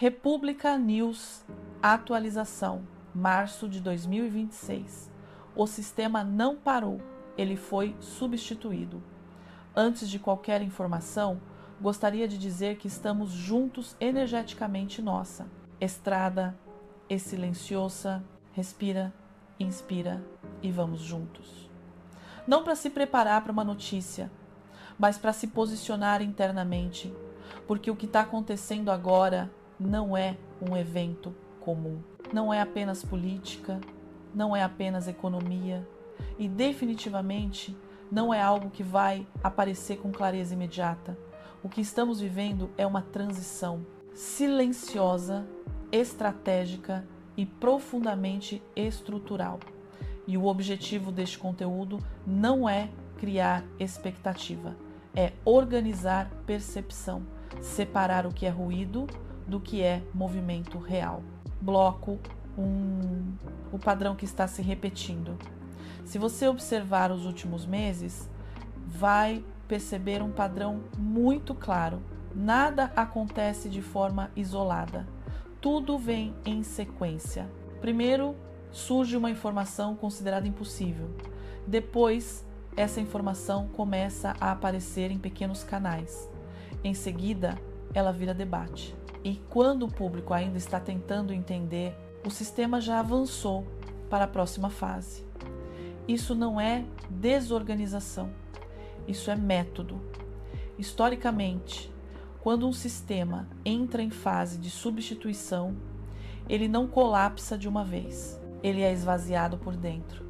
República News, atualização, março de 2026. O sistema não parou, ele foi substituído. Antes de qualquer informação, gostaria de dizer que estamos juntos energeticamente nossa. Estrada, e silenciosa, respira, inspira e vamos juntos. Não para se preparar para uma notícia, mas para se posicionar internamente, porque o que está acontecendo agora não é um evento comum. Não é apenas política, não é apenas economia e definitivamente não é algo que vai aparecer com clareza imediata. O que estamos vivendo é uma transição silenciosa, estratégica e profundamente estrutural. E o objetivo deste conteúdo não é criar expectativa, é organizar percepção, separar o que é ruído do que é movimento real. Bloco 1, o padrão que está se repetindo. Se você observar os últimos meses, vai perceber um padrão muito claro. Nada acontece de forma isolada. Tudo vem em sequência. Primeiro, surge uma informação considerada impossível. Depois, essa informação começa a aparecer em pequenos canais. Em seguida, ela vira debate. E quando o público ainda está tentando entender, o sistema já avançou para a próxima fase. Isso não é desorganização, isso é método. Historicamente, quando um sistema entra em fase de substituição, ele não colapsa de uma vez, ele é esvaziado por dentro.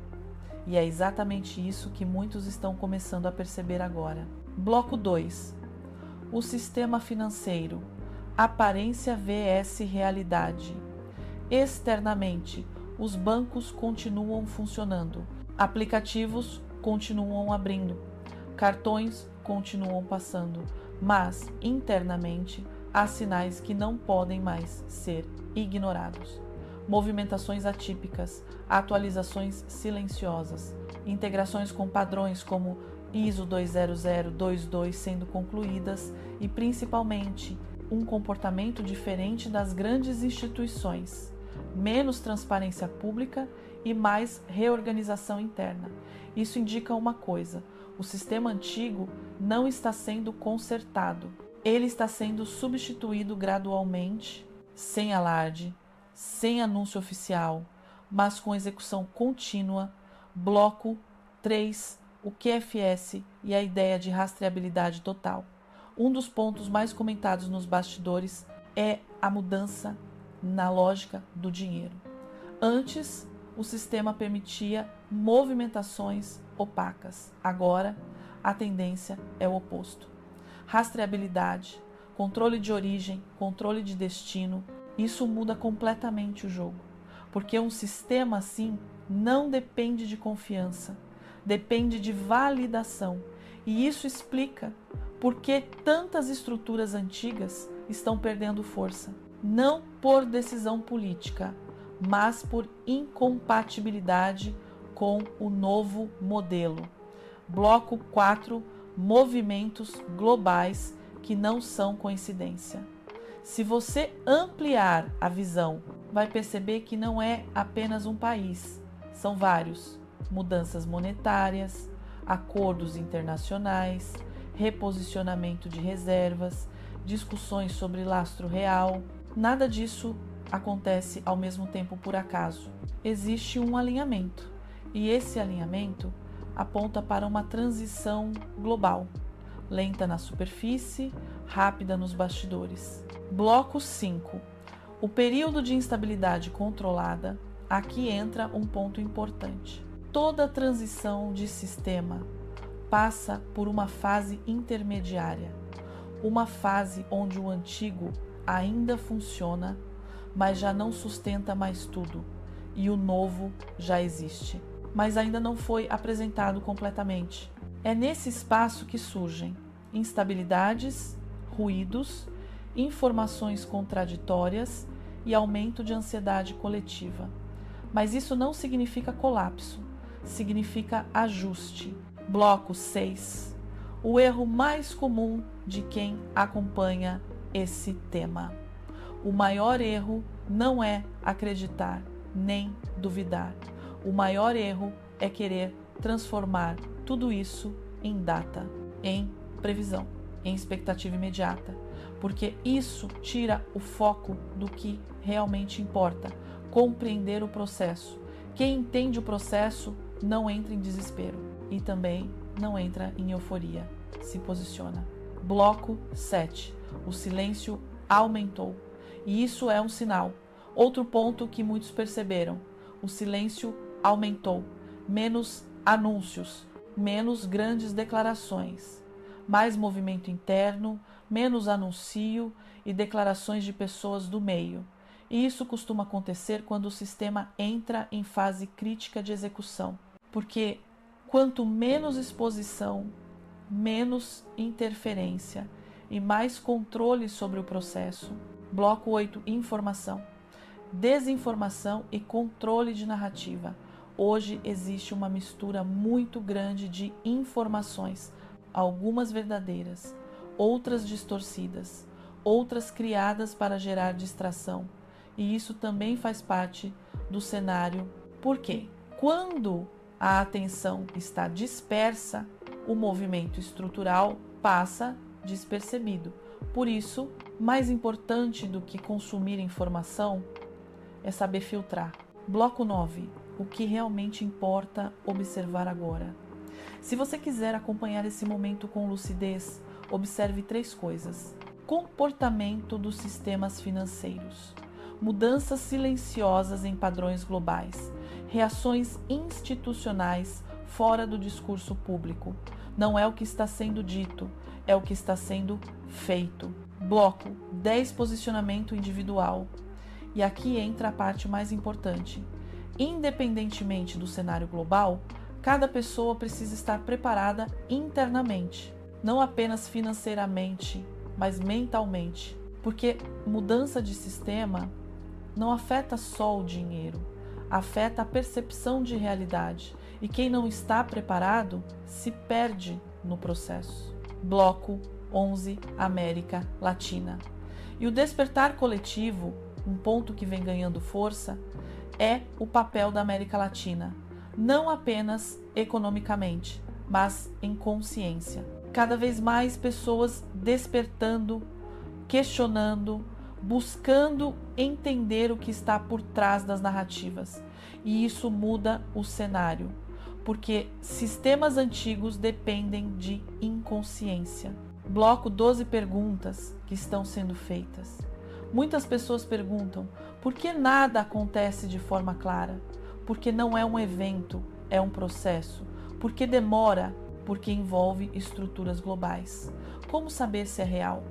E é exatamente isso que muitos estão começando a perceber agora. Bloco 2. O sistema financeiro. Aparência vs realidade. Externamente, os bancos continuam funcionando, aplicativos continuam abrindo, cartões continuam passando, mas internamente há sinais que não podem mais ser ignorados. Movimentações atípicas, atualizações silenciosas, integrações com padrões como ISO 20022 sendo concluídas e principalmente um comportamento diferente das grandes instituições, menos transparência pública e mais reorganização interna. Isso indica uma coisa: o sistema antigo não está sendo consertado, ele está sendo substituído gradualmente, sem alarde, sem anúncio oficial, mas com execução contínua. Bloco 3, o QFS e a ideia de rastreabilidade total. Um dos pontos mais comentados nos bastidores é a mudança na lógica do dinheiro. Antes, o sistema permitia movimentações opacas. Agora, a tendência é o oposto. Rastreabilidade, controle de origem, controle de destino, isso muda completamente o jogo. Porque um sistema assim não depende de confiança, depende de validação. E isso explica por que tantas estruturas antigas estão perdendo força. Não por decisão política, mas por incompatibilidade com o novo modelo. Bloco 4, movimentos globais que não são coincidência. Se você ampliar a visão, vai perceber que não é apenas um país, são vários. Mudanças monetárias, acordos internacionais, reposicionamento de reservas, discussões sobre lastro real. Nada disso acontece ao mesmo tempo por acaso. Existe um alinhamento, e esse alinhamento aponta para uma transição global, lenta na superfície, rápida nos bastidores. Bloco 5. O período de instabilidade controlada. Aqui entra um ponto importante. Toda transição de sistema passa por uma fase intermediária, uma fase onde o antigo ainda funciona, mas já não sustenta mais tudo, e o novo já existe, mas ainda não foi apresentado completamente. É nesse espaço que surgem instabilidades, ruídos, informações contraditórias e aumento de ansiedade coletiva. Mas isso não significa colapso, significa ajuste. Bloco 6. O erro mais comum de quem acompanha esse tema. O maior erro não é acreditar nem duvidar. O maior erro é querer transformar tudo isso em data, em previsão, em expectativa imediata, porque isso tira o foco do que realmente importa, compreender o processo. Quem entende o processo não entra em desespero e também não entra em euforia, se posiciona. Bloco 7. O silêncio aumentou. E isso é um sinal. Outro ponto que muitos perceberam: o silêncio aumentou. Menos anúncios, menos grandes declarações, mais movimento interno, menos anúncio e declarações de pessoas do meio. E isso costuma acontecer quando o sistema entra em fase crítica de execução, porque quanto menos exposição, menos interferência e mais controle sobre o processo. Bloco 8. Informação, desinformação e controle de narrativa. Hoje existe uma mistura muito grande de informações, algumas verdadeiras, outras distorcidas, outras criadas para gerar distração. E isso também faz parte do cenário. Por quê? Quando a atenção está dispersa, o movimento estrutural passa despercebido. Por isso, mais importante do que consumir informação é saber filtrar. Bloco 9. O que realmente importa observar agora. Se você quiser acompanhar esse momento com lucidez, observe 3 coisas. Comportamento dos sistemas financeiros. Mudanças silenciosas em padrões globais. Reações institucionais fora do discurso público. Não é o que está sendo dito, é o que está sendo feito. Bloco 10. Posicionamento individual. E aqui entra a parte mais importante. Independentemente do cenário global, cada pessoa precisa estar preparada internamente, não apenas financeiramente, mas mentalmente, porque mudança de sistema não afeta só o dinheiro, afeta a percepção de realidade, e quem não está preparado se perde no processo. Bloco 11. América Latina. E o despertar coletivo, um ponto que vem ganhando força, é o papel da América Latina, não apenas economicamente, mas em consciência. Cada vez mais pessoas despertando, questionando, buscando entender o que está por trás das narrativas. E isso muda o cenário, porque sistemas antigos dependem de inconsciência. Bloco 12. Perguntas que estão sendo feitas. Muitas pessoas perguntam: por que nada acontece de forma clara? Porque não é um evento, é um processo. Por que demora? Porque envolve estruturas globais. Como saber se é real?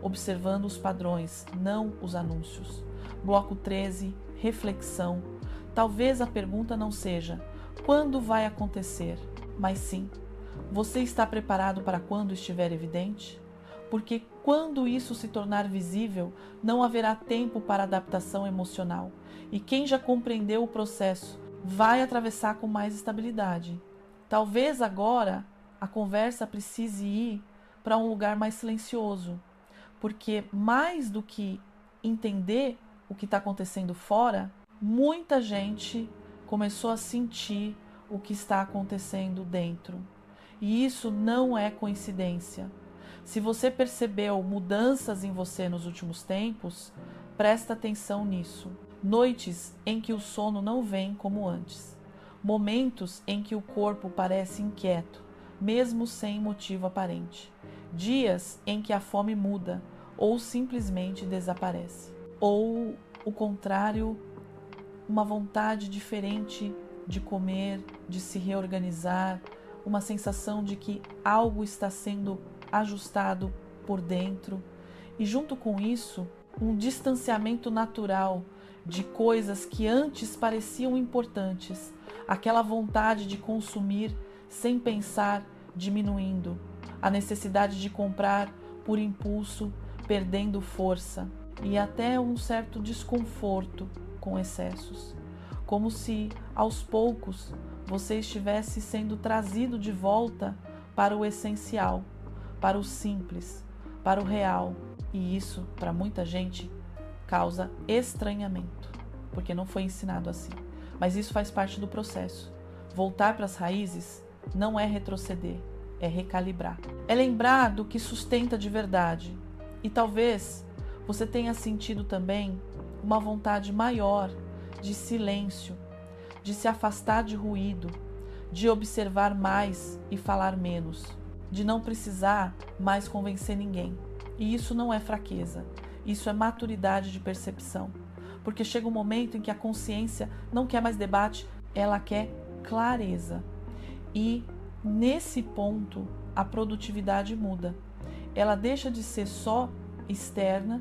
Observando os padrões, não os anúncios. Bloco 13. Reflexão. Talvez a pergunta não seja quando vai acontecer, mas sim, você está preparado para quando estiver evidente? Porque quando isso se tornar visível, não haverá tempo para adaptação emocional. E quem já compreendeu o processo vai atravessar com mais estabilidade. Talvez agora a conversa precise ir para um lugar mais silencioso, porque mais do que entender o que está acontecendo fora, muita gente começou a sentir o que está acontecendo dentro. E isso não é coincidência. Se você percebeu mudanças em você nos últimos tempos, presta atenção nisso. Noites em que o sono não vem como antes. Momentos em que o corpo parece inquieto, mesmo sem motivo aparente. Dias em que a fome muda ou simplesmente desaparece. Ou o contrário, uma vontade diferente de comer, de se reorganizar, uma sensação de que algo está sendo ajustado por dentro, e junto com isso, um distanciamento natural de coisas que antes pareciam importantes, aquela vontade de consumir sem pensar diminuindo, a necessidade de comprar por impulso perdendo força, e até um certo desconforto com excessos, como se aos poucos você estivesse sendo trazido de volta para o essencial, para o simples, para o real. E isso, para muita gente, causa estranhamento, porque não foi ensinado assim. Mas isso faz parte do processo. Voltar para as raízes não é retroceder, é recalibrar. É lembrar do que sustenta de verdade. E talvez você tenha sentido também uma vontade maior de silêncio, de se afastar de ruído, de observar mais e falar menos, de não precisar mais convencer ninguém. E isso não é fraqueza, isso é maturidade de percepção. Porque chega um momento em que a consciência não quer mais debate, ela quer clareza. E nesse ponto, a produtividade muda. Ela deixa de ser só externa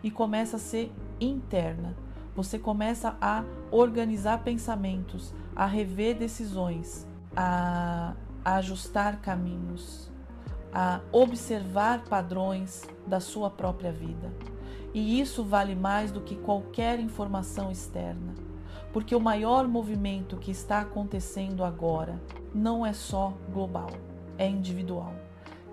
e começa a ser interna. Você começa a organizar pensamentos, a rever decisões, a ajustar caminhos, a observar padrões da sua própria vida. E isso vale mais do que qualquer informação externa, porque o maior movimento que está acontecendo agora não é só global, é individual.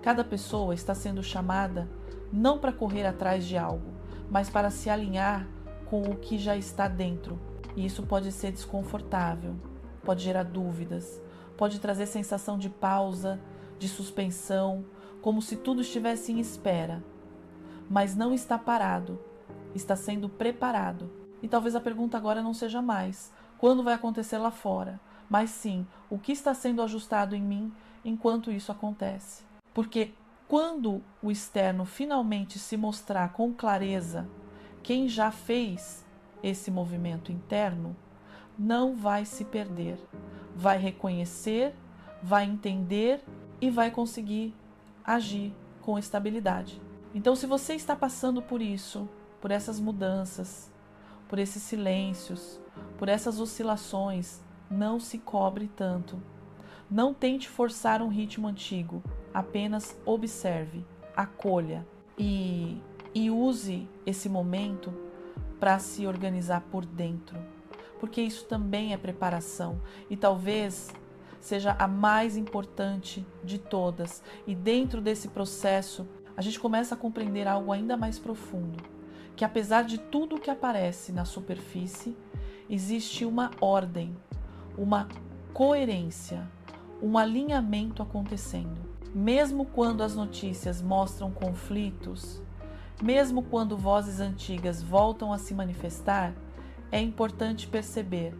Cada pessoa está sendo chamada não para correr atrás de algo, mas para se alinhar com o que já está dentro. E isso pode ser desconfortável, pode gerar dúvidas, pode trazer sensação de pausa, de suspensão, como se tudo estivesse em espera. Mas não está parado, está sendo preparado. E talvez a pergunta agora não seja mais quando vai acontecer lá fora, mas sim o que está sendo ajustado em mim enquanto isso acontece. Porque quando o externo finalmente se mostrar com clareza, quem já fez esse movimento interno não vai se perder, vai reconhecer, vai entender e vai conseguir agir com estabilidade. Então, se você está passando por isso, por essas mudanças, por esses silêncios, por essas oscilações, não se cobre tanto. Não tente forçar um ritmo antigo, apenas observe, acolha e use esse momento para se organizar por dentro, porque isso também é preparação e talvez seja a mais importante de todas. E dentro desse processo, a gente começa a compreender algo ainda mais profundo, que apesar de tudo que aparece na superfície, existe uma ordem, uma coerência, um alinhamento acontecendo. Mesmo quando as notícias mostram conflitos, mesmo quando vozes antigas voltam a se manifestar, é importante perceber,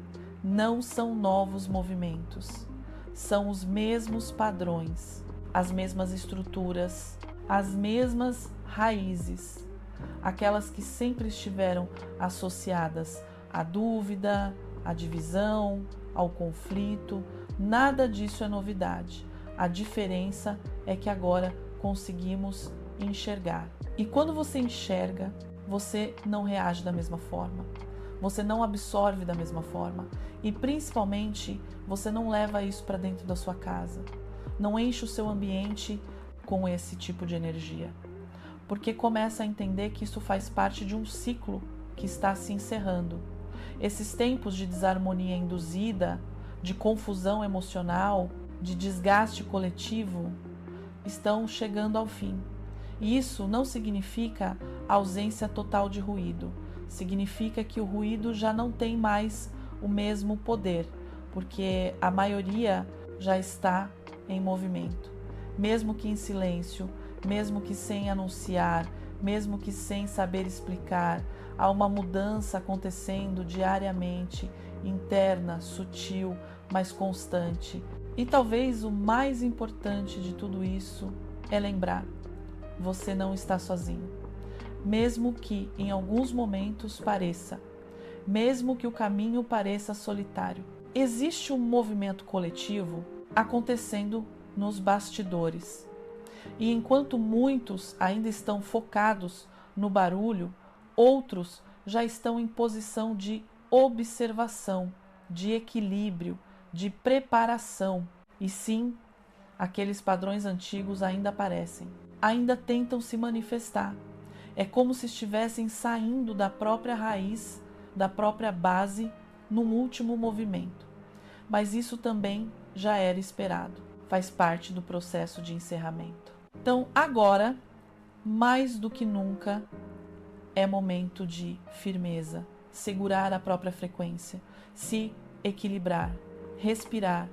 não são novos movimentos, são os mesmos padrões, as mesmas estruturas, as mesmas raízes, aquelas que sempre estiveram associadas à dúvida, à divisão, ao conflito. Nada disso é novidade. A diferença é que agora conseguimos enxergar. E quando você enxerga, você não reage da mesma forma, você não absorve da mesma forma e principalmente você não leva isso para dentro da sua casa, não enche o seu ambiente com esse tipo de energia, porque começa a entender que isso faz parte de um ciclo que está se encerrando. Esses tempos de desarmonia induzida, de confusão emocional, de desgaste coletivo, estão chegando ao fim. E isso não significa ausência total de ruído, significa que o ruído já não tem mais o mesmo poder, porque a maioria já está em movimento, mesmo que em silêncio, mesmo que sem anunciar, mesmo que sem saber explicar. Há uma mudança acontecendo diariamente, interna, sutil, mas constante. E talvez o mais importante de tudo isso é lembrar: você não está sozinho. Mesmo que em alguns momentos pareça, mesmo que o caminho pareça solitário, existe um movimento coletivo acontecendo nos bastidores. E enquanto muitos ainda estão focados no barulho, outros já estão em posição de observação, de equilíbrio, de preparação. E sim, aqueles padrões antigos ainda aparecem, ainda tentam se manifestar. É como se estivessem saindo da própria raiz, da própria base, num último movimento. Mas isso também já era esperado, faz parte do processo de encerramento. Então, agora, mais do que nunca, é momento de firmeza, segurar a própria frequência, se equilibrar, respirar,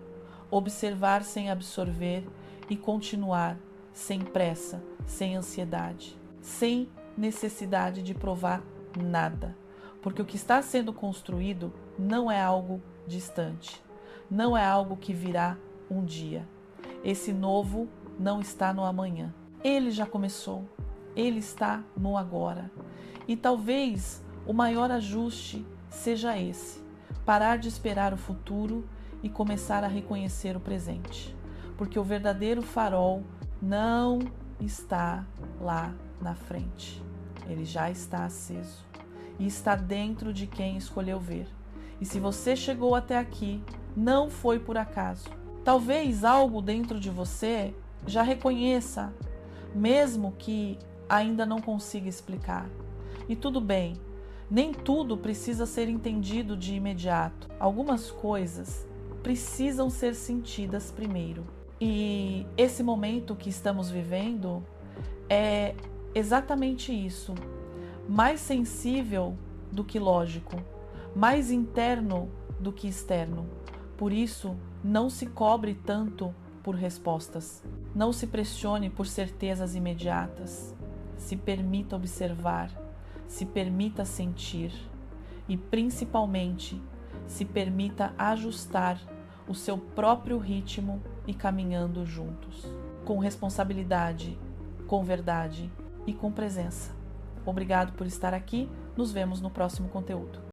observar sem absorver e continuar sem pressa, sem ansiedade, sem necessidade de provar nada, porque o que está sendo construído não é algo distante, não é algo que virá um dia. Esse novo não está no amanhã, ele já começou, ele está no agora. E talvez o maior ajuste seja esse: parar de esperar o futuro e começar a reconhecer o presente, porque o verdadeiro farol não está lá na frente, ele já está aceso e está dentro de quem escolheu ver. E se você chegou até aqui, não foi por acaso. Talvez algo dentro de você já reconheça, mesmo que ainda não consiga explicar. E tudo bem, nem tudo precisa ser entendido de imediato. Algumas coisas precisam ser sentidas primeiro. E esse momento que estamos vivendo é exatamente isso. Mais sensível do que lógico, mais interno do que externo. Por isso, não se cobre tanto por respostas. Não se pressione por certezas imediatas. Se permita observar, se permita sentir e, principalmente, se permita ajustar o seu próprio ritmo e caminhando juntos, com responsabilidade, com verdade e com presença. Obrigado por estar aqui. Nos vemos no próximo conteúdo.